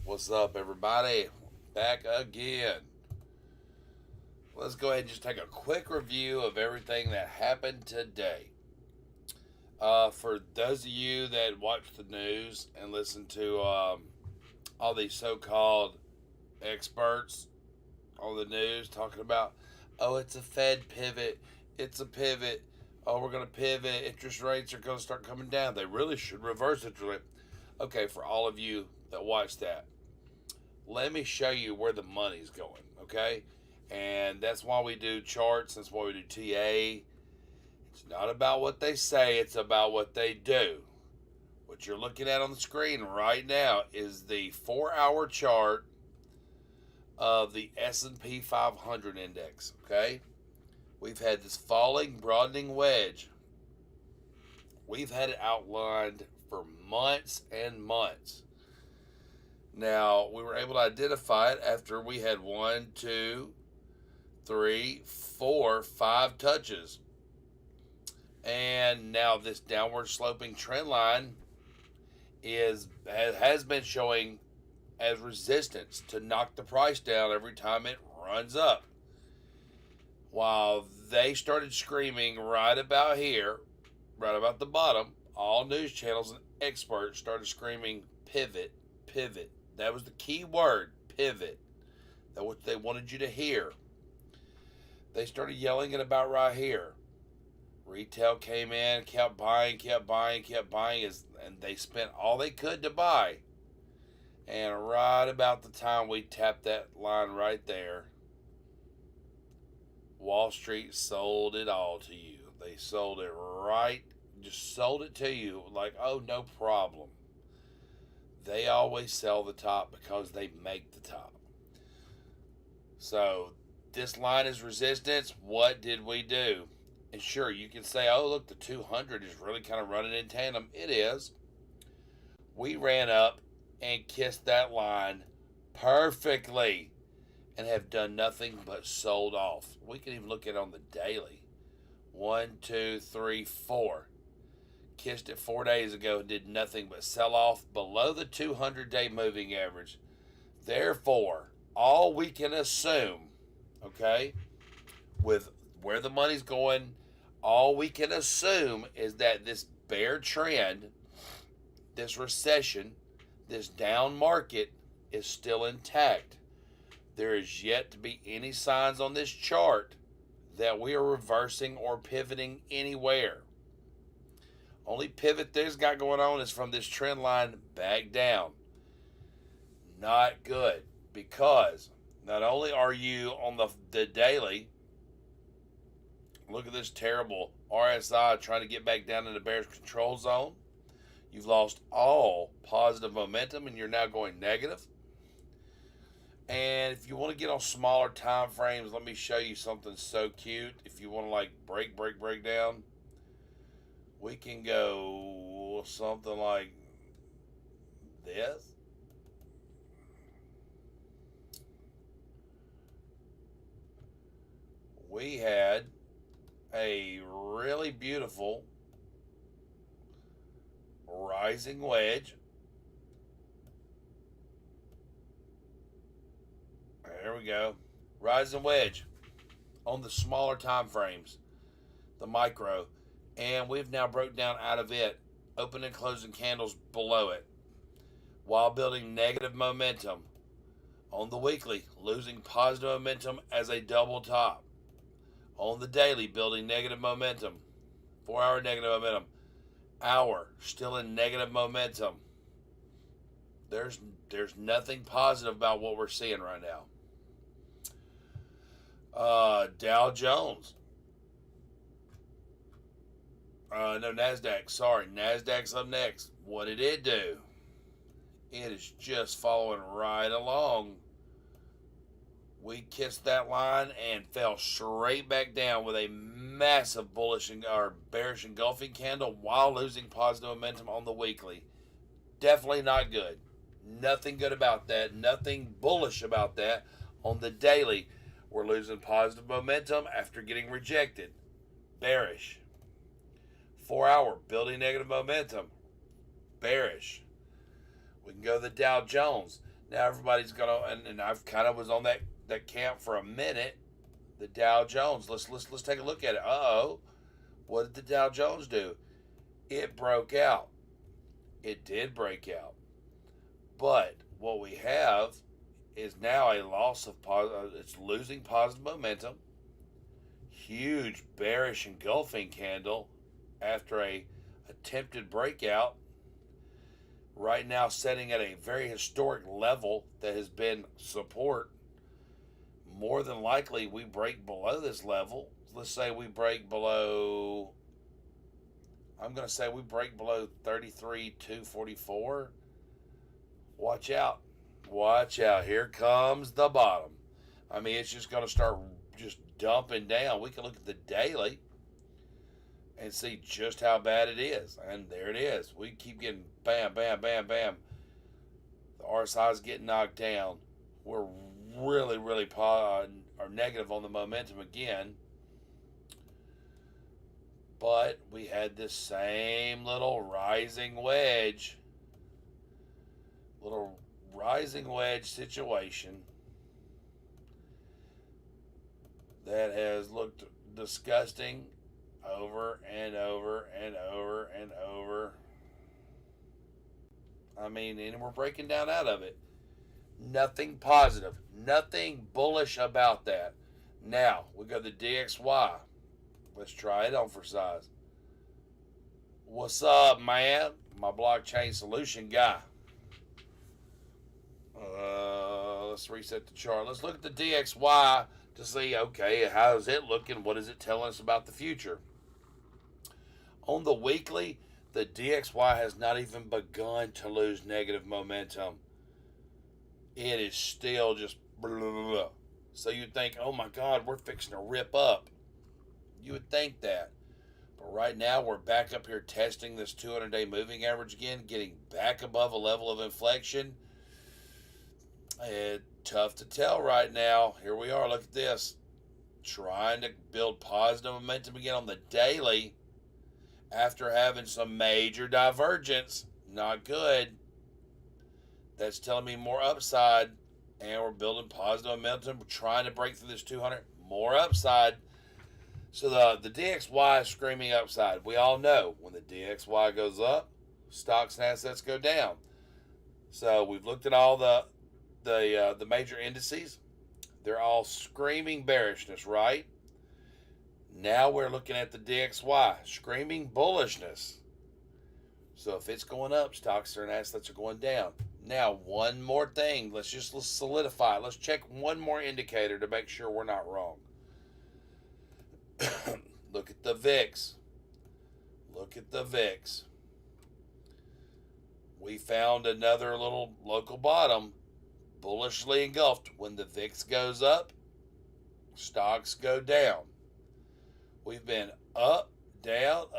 What's up, everybody? Back again. Let's go ahead and just take a quick review of everything that happened today. For those of you that watch the news and listen to all these so called experts on the news talking about, oh, it's a Fed pivot, it's a pivot, oh, we're going to pivot, interest rates are going to start coming down. They really should reverse interest rate. Okay, for all of you that watch that, let me show you where the money's going, okay? And that's why we do charts, that's why we do TA. It's not about what they say, it's about what they do. What you're looking at on the screen right now is the 4-hour chart of the S&P 500 index, okay? We've had this falling, broadening wedge. We've had it outlined for months and months. Now, we were able to identify it after we had 1, 2, 3, 4, 5 touches. And now this downward sloping trend line has been showing as resistance to knock the price down every time it runs up. While they started screaming right about here, right about the bottom, all news channels and experts started screaming pivot, pivot. That was the key word, pivot. That's what they wanted you to hear. They started yelling it about right here. Retail came in, kept buying, and they spent all they could to buy. And right about the time we tapped that line right there, Wall Street sold it all to you. They sold it right, just sold it to you like, oh, no problem. They always sell the top because they make the top. So this line is resistance. What did we do? And sure, you can say, oh, look, the 200 is really kind of running in tandem. It is. We ran up and kissed that line perfectly and have done nothing but sold off. We can even look at it on the daily. 1, 2, 3, 4. Kissed it 4 days ago and did nothing but sell off below the 200-day moving average. Therefore, all we can assume, okay, with where the money's going, all we can assume is that this bear trend, this recession, this down market is still intact. There is yet to be any signs on this chart that we are reversing or pivoting anywhere. Only pivot there's got going on is from this trend line back down. Not good, because not only are you on the daily, look at this terrible RSI trying to get back down in the bearish control zone. You've lost all positive momentum and you're now going negative. And if you want to get on smaller time frames, let me show you something so cute. If you want to like break down, we can go something like this. We had a really beautiful rising wedge. There we go. Rising wedge on the smaller time frames, the micro. And we've now broke down out of it, open and closing candles below it, while building negative momentum on the weekly, losing positive momentum as a double top. On the daily, building negative momentum, 4-hour negative momentum, hour still in negative momentum. There's nothing positive about what we're seeing right now. Dow Jones. No, NASDAQ. Sorry, NASDAQ's up next. What did it do? It is just following right along. We kissed that line and fell straight back down with a massive bullish or bearish engulfing candle while losing positive momentum on the weekly. Definitely not good. Nothing good about that. Nothing bullish about that. On the daily, we're losing positive momentum after getting rejected. Bearish. 4-hour, building negative momentum. Bearish. We can go to the Dow Jones. Now everybody's gonna, and I've kind of was on that camp for a minute. The Dow Jones. Let's take a look at it. Oh, what did the Dow Jones do? It broke out. It did break out. But what we have is now a loss of it's losing positive momentum. Huge bearish engulfing candle after a attempted breakout. Right now setting at a very historic level that has been support. More than likely we break below this level. Let's say we break below, I'm going to say we break below 33,244. Watch out. Watch out. Here comes the bottom. I mean, it's just going to start just dumping down. We can look at the daily and see just how bad it is. And there it is. We keep getting bam, bam, bam, bam. The RSI is getting knocked down. We're really, really are negative on the momentum again. But we had this same little rising wedge situation that has looked disgusting over and over and over and over. I mean, and we're breaking down out of it. Nothing positive, nothing bullish about that. Now we go to the DXY. Let's try it on for size. What's up, man? My blockchain solution guy. Let's reset the chart. Let's look at the DXY to see, okay, how is it looking? What is it telling us about the future? On the weekly, the DXY has not even begun to lose negative momentum. It is still just blah, blah, blah. So you'd think, oh my God, we're fixing to rip up. You would think that. But right now, we're back up here testing this 200-day moving average again, getting back above a level of inflection. Tough to tell right now. Here we are. Look at this. Trying to build positive momentum again on the daily after having some major divergence. Not good. That's telling me more upside. And we're building positive momentum. We're trying to break through this 200. More upside. So the DXY is screaming upside. We all know when the DXY goes up, stocks and assets go down. So we've looked at all the major indices. They're all screaming bearishness, right? Now we're looking at the DXY, screaming bullishness. So if it's going up, stocks and assets are going down. Now, one more thing. Let's solidify. Let's check one more indicator to make sure we're not wrong. Look at the VIX. Look at the VIX. We found another little local bottom, bullishly engulfed. When the VIX goes up, stocks go down. We've been up, down,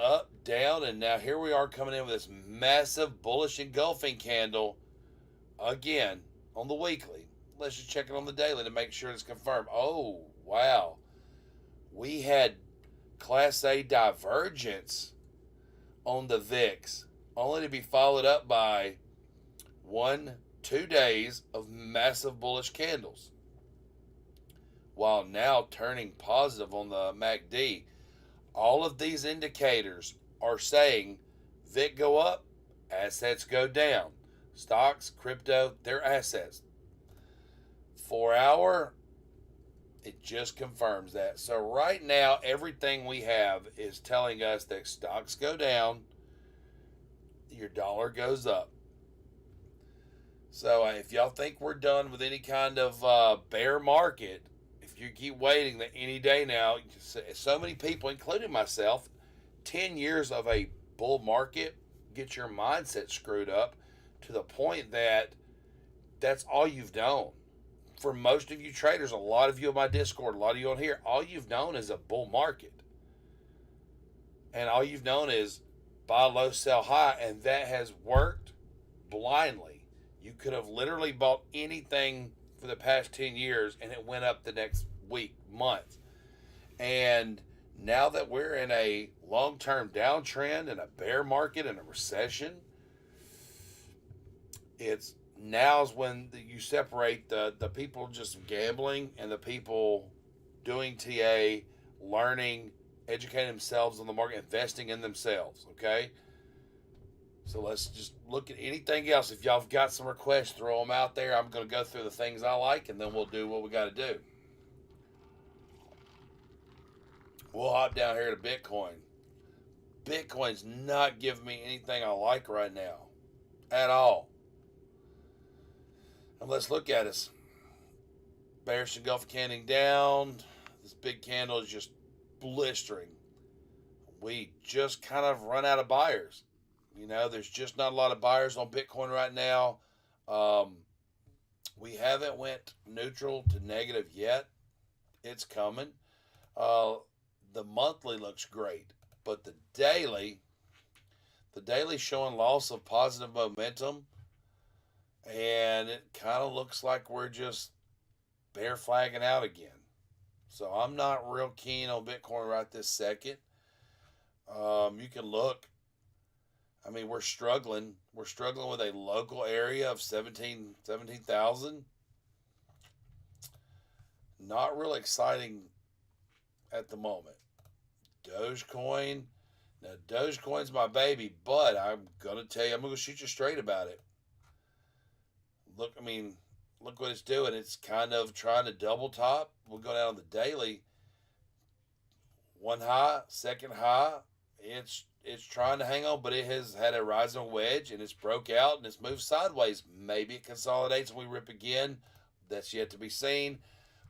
and now here we are coming in with this massive bullish engulfing candle again on the weekly. Let's just check it on the daily to make sure it's confirmed. Oh, wow. We had Class A divergence on the VIX, only to be followed up by 1-2 days of massive bullish candles, while now turning positive on the MACD. All of these indicators are saying VIX go up, assets go down. Stocks, crypto, they're assets. 4 hour, it just confirms that. So right now, everything we have is telling us that stocks go down, your dollar goes up. So if y'all think we're done with any kind of bear market, if you keep waiting that any day now, so many people, including myself, 10 years of a bull market get your mindset screwed up to the point that that's all you've known. For most of you traders, a lot of you on my Discord, a lot of you on here, all you've known is a bull market. And all you've known is buy low, sell high, and that has worked blindly. You could have literally bought anything for the past 10 years and it went up the next week, month. And now that we're in a long-term downtrend and a bear market and a recession, it's now's when you separate the people just gambling and the people doing TA, learning, educating themselves on the market, investing in themselves. Okay, so let's just look at anything else. If y'all have got some requests, throw them out there. I'm going to go through the things I like, and then we'll do what we got to do. We'll hop down here to Bitcoin. Bitcoin's not giving me anything I like right now at all. And let's look at us. Bearish engulfing candle down. This big candle is just blistering. We just kind of run out of buyers. You know, there's just not a lot of buyers on Bitcoin right now. We haven't went neutral to negative yet. It's coming. The monthly looks great, but the daily showing loss of positive momentum, and it kind of looks like we're just bear flagging out again. So I'm not real keen on Bitcoin right this second. You can look. I mean, we're struggling. We're struggling with a local area of 17,000. Not really exciting at the moment. Dogecoin. Now, Dogecoin's my baby, but I'm going to tell you, I'm going to shoot you straight about it. Look what it's doing. It's kind of trying to double top. We'll go down on the daily. One high, second high. It's trying to hang on, but it has had a rising wedge, and it's broke out, and it's moved sideways. Maybe it consolidates and we rip again. That's yet to be seen.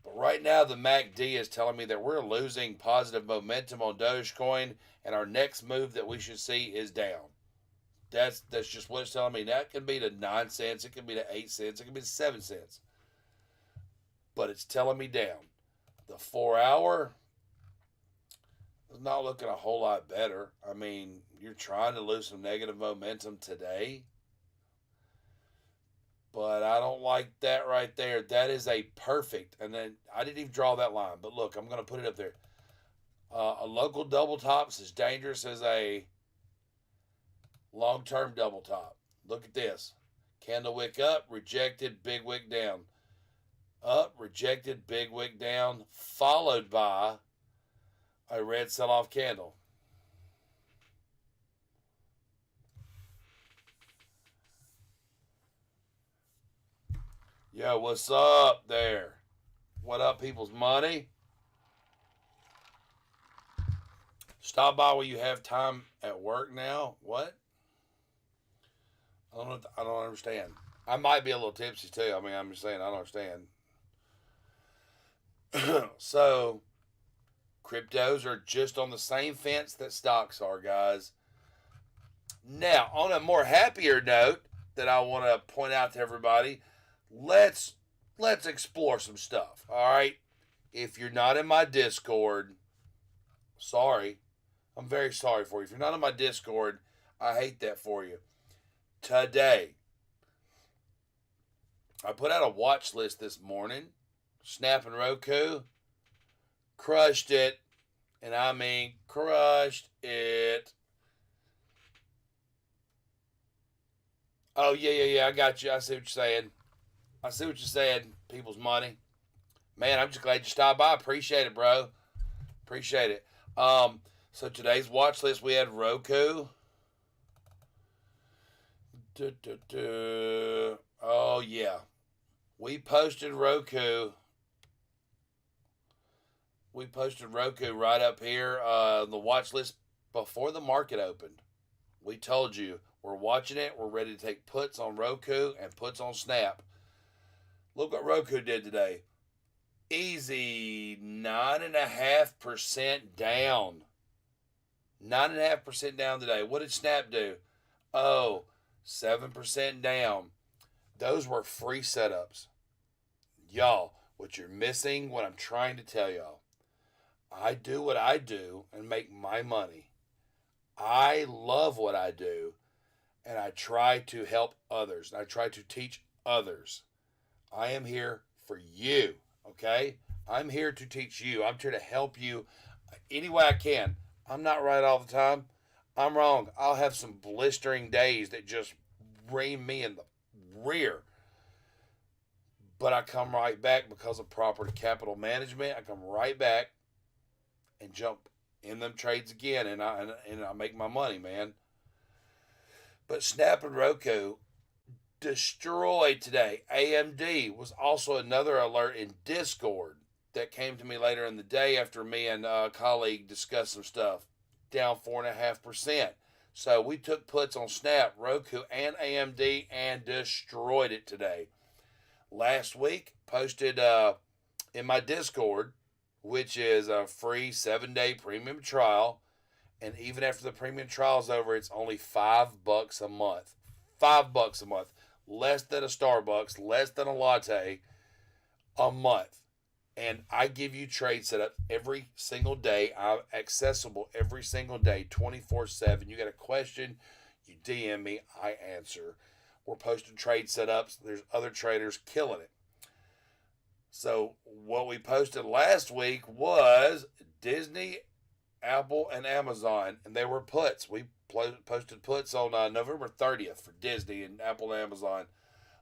But right now, the MACD is telling me that we're losing positive momentum on Dogecoin, and our next move that we should see is down. That's just what it's telling me. That could be to 9 cents. It could be to 8 cents. It could be to 7 cents. But it's telling me down. The 4-hour is not looking a whole lot better. I mean, you're trying to lose some negative momentum today. But I don't like that right there. That is a perfect, and then I didn't even draw that line. But look, I'm going to put it up there. A local double top is as dangerous as a long-term double top. Look at this. Candle wick up, rejected, big wick down. Up, rejected, big wick down, followed by a red sell-off candle. Yo, what's up there? What up, people's money? Stop by while you have time at work now. What? I don't understand. I might be a little tipsy too. I mean, I'm just saying I don't understand. So, cryptos are just on the same fence that stocks are, guys. Now, on a more happier note that I want to point out to everybody, let's explore some stuff. All right, if you're not in my Discord, sorry, I'm very sorry for you. If you're not in my Discord, I hate that for you. Today, I put out a watch list this morning. Snap and Roku crushed it, and I mean crushed it. Oh yeah, I got you. I see what you're saying. People's money. Man, I'm just glad you stopped by. Appreciate it, bro. Appreciate it. So today's watch list, we had Roku. Oh yeah, we posted Roku. We posted Roku right up here, the watch list before the market opened. We told you we're watching it. We're ready to take puts on Roku and puts on Snap. Look what Roku did today. Easy 9.5% down. 9.5% down today. What did Snap do? Oh, 7% down. Those were free setups. Y'all, what you're missing, what I'm trying to tell y'all, I do what I do and make my money. I love what I do, and I try to help others. I try to teach others. I am here for you, okay? I'm here to teach you. I'm here to help you any way I can. I'm not right all the time. I'm wrong. I'll have some blistering days that just ream me in the rear. But I come right back because of proper capital management. I come right back and jump in them trades again, and I make my money, man. But Snap and Roku destroyed today. AMD was also another alert in Discord that came to me later in the day after me and a colleague discussed some stuff. Down 4.5%. So we took puts on Snap, Roku, and AMD and destroyed it today. Last week, posted in my Discord, which is a free 7-day premium trial. And even after the premium trial is over, it's only $5 a month. $5 a month. Less than a Starbucks, less than a latte a month. And I give you trade setup every single day. I'm accessible every single day, 24/7. You got a question, you DM me, I answer. We're posting trade setups. There's other traders killing it. So what we posted last week was Disney, Apple, and Amazon, and they were puts. We posted puts on November 30th for Disney and Apple and Amazon.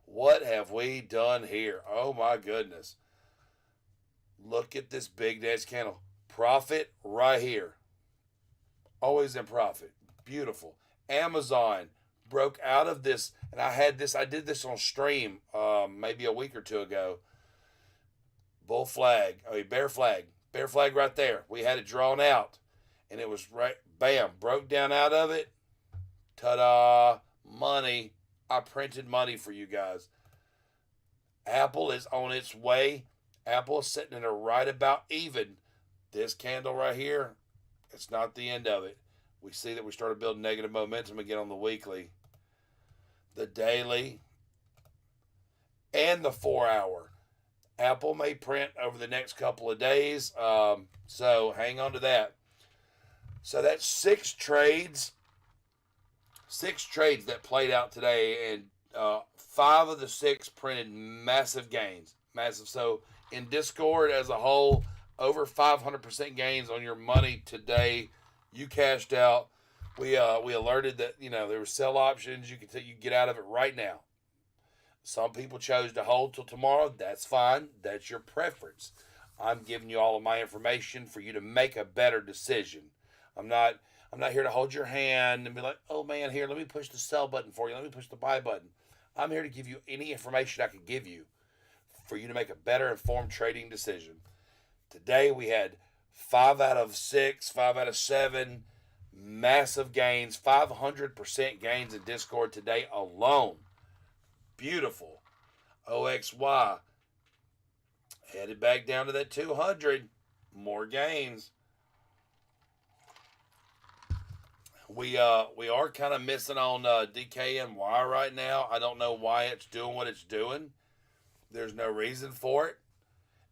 What have we done here? Oh my goodness. Look at this big next candle. Profit right here. Always in profit. Beautiful. Amazon broke out of this, and I did this on stream maybe a week or two ago. Bear flag right there. We had it drawn out, and it was right, bam, broke down out of it. Ta-da, money. I printed money for you guys. Apple is on its way. Apple is sitting at right about even. This candle right here, it's not the end of it. We see that we started building negative momentum again on the weekly, the daily, and the 4-hour. Apple may print over the next couple of days, so hang on to that. So that's six trades that played out today, and 5 of the 6 printed massive gains. Massive. So in Discord as a whole, over 500% gains on your money today. You cashed out. We alerted that there were sell options. You can get out of it right now. Some people chose to hold till tomorrow. That's fine. That's your preference. I'm giving you all of my information for you to make a better decision. I'm not here to hold your hand and be like, oh man, here, let me push the sell button for you. Let me push the buy button. I'm here to give you any information I can give you for you to make a better informed trading decision. Today we had 5 out of 6, 5 out of 7 massive gains, 500% gains in Discord today alone. Beautiful. OXY headed back down to that 200. More gains. We are kind of missing on DKNY right now. I don't know why it's doing what it's doing. There's no reason for it.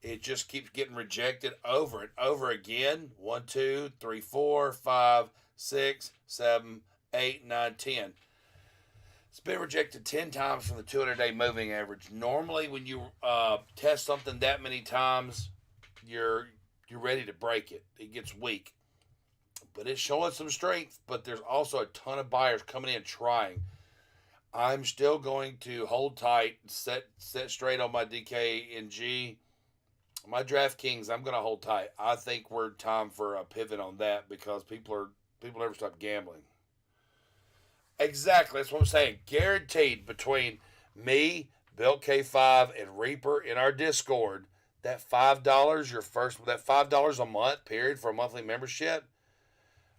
It just keeps getting rejected over and over again. 1, 2, 3, 4, 5, 6, 7, 8, 9, 10. It's been rejected 10 times from the 200-day moving average. Normally, when you test something that many times, you're ready to break it. It gets weak. But it's showing some strength, but there's also a ton of buyers coming in trying. I'm still going to hold tight, set straight on my DKNG. My DraftKings, I'm going to hold tight. I think we're time for a pivot on that because people never stop gambling. Exactly, that's what I'm saying. Guaranteed between me, Bill K5, and Reaper in our Discord, that $5, that $5 a month period for a monthly membership.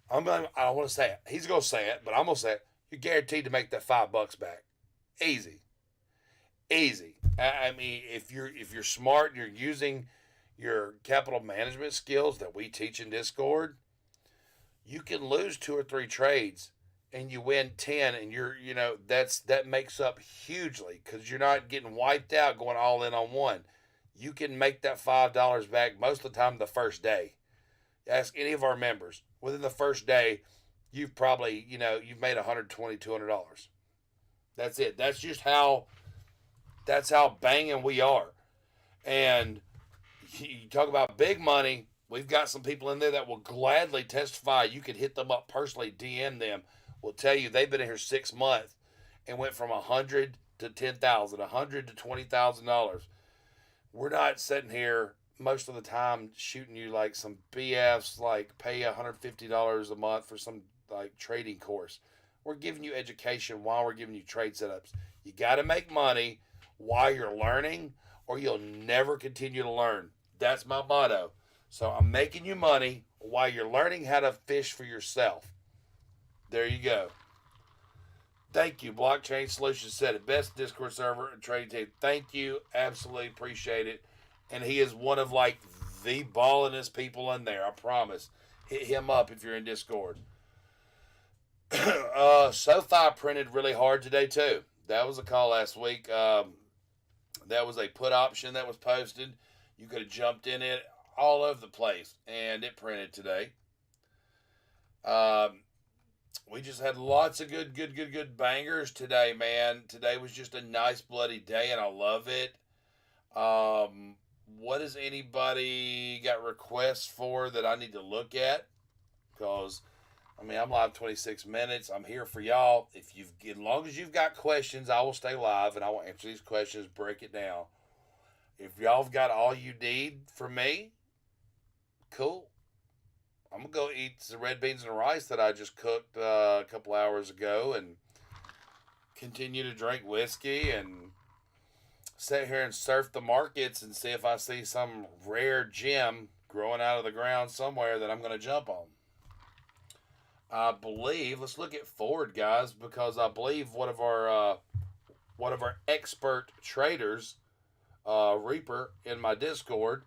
I don't want to say it. He's going to say it, but I'm going to say it. You're guaranteed to make that $5 back. Easy. I mean, if you're smart and you're using your capital management skills that we teach in Discord, you can lose 2 or 3 trades and you win 10, and that makes up hugely because you're not getting wiped out going all in on one. You can make that $5 back most of the time the first day. Ask any of our members. Within the first day, you've probably, you've made $120, $200. That's it. That's how banging we are. And you talk about big money. We've got some people in there that will gladly testify. You could hit them up personally, DM them. Will tell you they've been in here 6 months and went from $100 to $10,000, $100 to $20,000. We're not sitting here most of the time shooting you like some BFs, like pay $150 a month for some like trading course. We're giving you education while we're giving you trade setups. You got to make money while you're learning, or you'll never continue to learn. That's my motto. So I'm making you money while you're learning how to fish for yourself. There you go. Thank you. Blockchain Solutions said it. Best Discord server and trading team. Thank you. Absolutely appreciate it. And he is one of like the ballingest people in there. I promise. Hit him up if you're in Discord. SoFi printed really hard today too. That was a call last week. That was a put option that was posted. You could have jumped in it all over the place, and it printed today. We just had lots of good bangers today, man. Today was just a nice bloody day, and I love it. What does anybody got requests for that I need to look at? Because I'm live 26 minutes. I'm here for y'all. As long as you've got questions, I will stay live and I will answer these questions, break it down. If y'all have got all you need from me, cool. I'm gonna go eat the red beans and rice that I just cooked a couple hours ago and continue to drink whiskey and sit here and surf the markets and see if I see some rare gem growing out of the ground somewhere that I'm gonna jump on. I believe, let's look at Ford, guys, because I believe one of our expert traders, Reaper, in my Discord,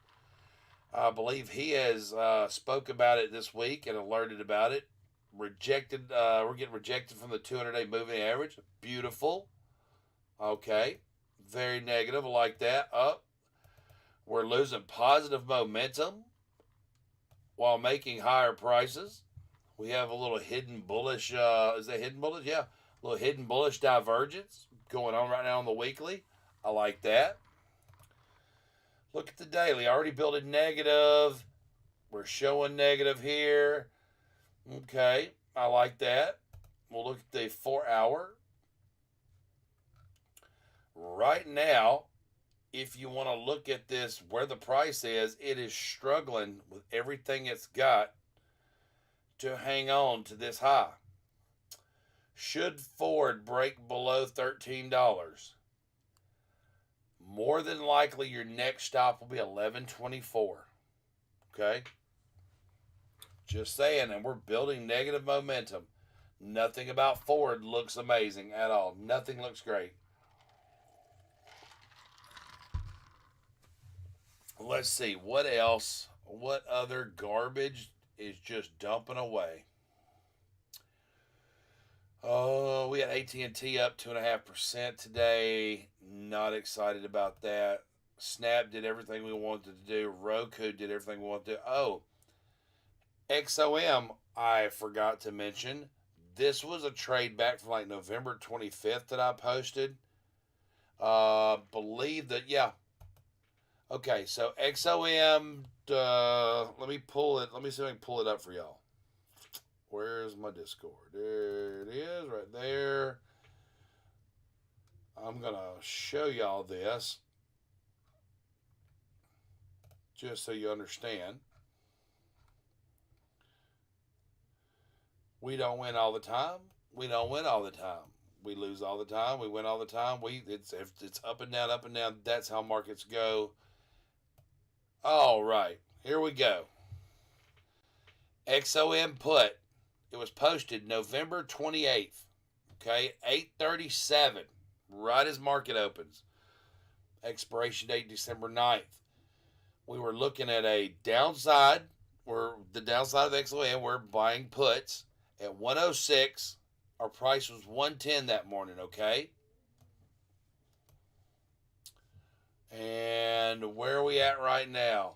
I believe he has spoke about it this week and alerted about it. Rejected. We're getting rejected from the 200-day moving average. Beautiful. Okay. Very negative. I like that. Up. We're losing positive momentum while making higher prices. We have a little hidden bullish, is that hidden bullish? Yeah. A little hidden bullish divergence going on right now on the weekly. I like that. Look at the daily. Already building negative. We're showing negative here. Okay. I like that. We'll look at the 4-hour. Right now, if you want to look at this, where the price is, it is struggling with everything it's got to hang on to this high. Should Ford break below $13, more than likely your next stop will be 1124. Okay? Just saying, and we're building negative momentum. Nothing about Ford looks amazing at all. Nothing looks great. Let's see, what else? What other garbage is just dumping away? Oh, we had AT&T up 2.5% today. Not excited about that. Snap did everything we wanted to do. Roku did everything we wanted to do. Oh, XOM, I forgot to mention. This was a trade back from like November 25th that I posted. Believe that, yeah. Okay, so XOM, let me pull it. Let me see if I can pull it up for y'all. Where's my Discord? There it is, right there. I'm going to show y'all this just so you understand. We don't win all the time. We don't win all the time. We lose all the time. We win all the time. It's up and down, up and down. That's how markets go. All right, here we go. XOM put. It was posted November 28th. Okay, 8:37, right as market opens. Expiration date December 9th. We were looking at a downside. The downside of XOM. We're buying puts at 106. Our price was 110 that morning. Okay. And where are we at right now?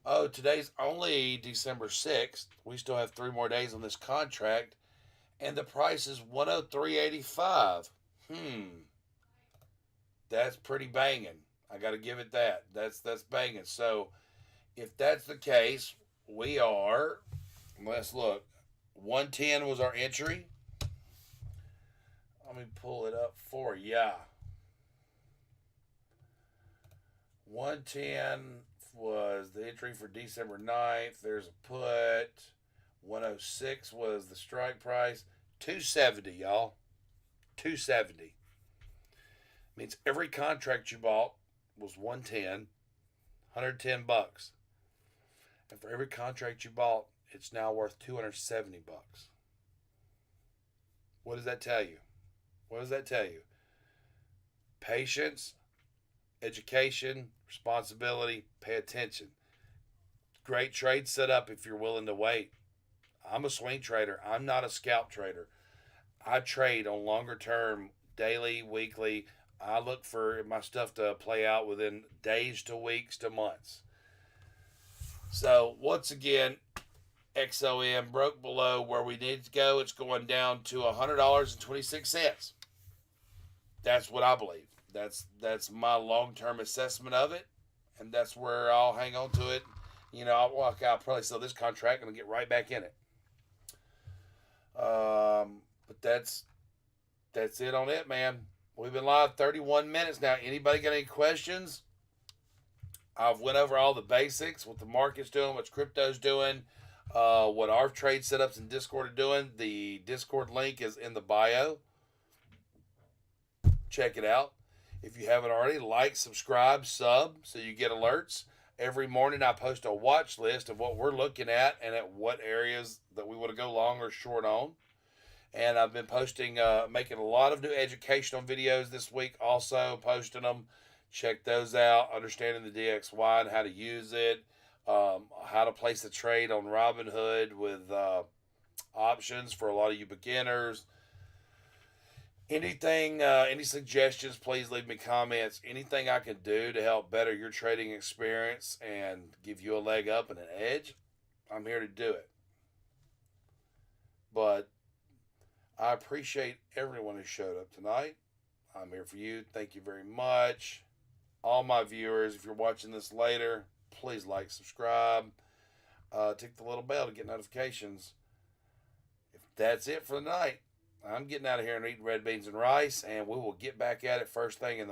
Oh, today's only December 6th. We still have 3 more days on this contract. And the price is 103.85. That's pretty banging. I got to give it that. That's banging. So, if that's the case, we are, let's look. 110 was our entry. Let me pull it up for you. 110 was the entry for December 9th. There's a put. 106 was the strike price. 270, y'all. 270 means every contract you bought was 110 bucks. And for every contract you bought, it's now worth 270 bucks. What does that tell you? What does that tell you? Patience, education, responsibility, pay attention. Great trade setup if you're willing to wait. I'm a swing trader. I'm not a scalp trader. I trade on longer term, daily, weekly. I look for my stuff to play out within days to weeks to months. So once again, XOM broke below where we need to go. It's going down to $100.26. That's what I believe. That's my long-term assessment of it, and that's where I'll hang on to it. You know, I'll probably sell this contract and get right back in it. But that's it on it, man. We've been live 31 minutes now. Anybody got any questions? I've went over all the basics, what the market's doing, what crypto's doing, what our trade setups in Discord are doing. The Discord link is in the bio. Check it out. If you haven't already, like, subscribe, sub, so you get alerts. Every morning I post a watch list of what we're looking at and at what areas that we want to go long or short on. And I've been posting, making a lot of new educational videos this week, also posting them. Check those out. Understanding the DXY and how to use it. How to place a trade on Robinhood with options for a lot of you beginners. Anything, any suggestions, please leave me comments. Anything I can do to help better your trading experience and give you a leg up and an edge, I'm here to do it. But I appreciate everyone who showed up tonight. I'm here for you. Thank you very much. All my viewers, if you're watching this later, please like, subscribe, tick the little bell to get notifications. If that's it for the night, I'm getting out of here and eating red beans and rice, and we will get back at it first thing in the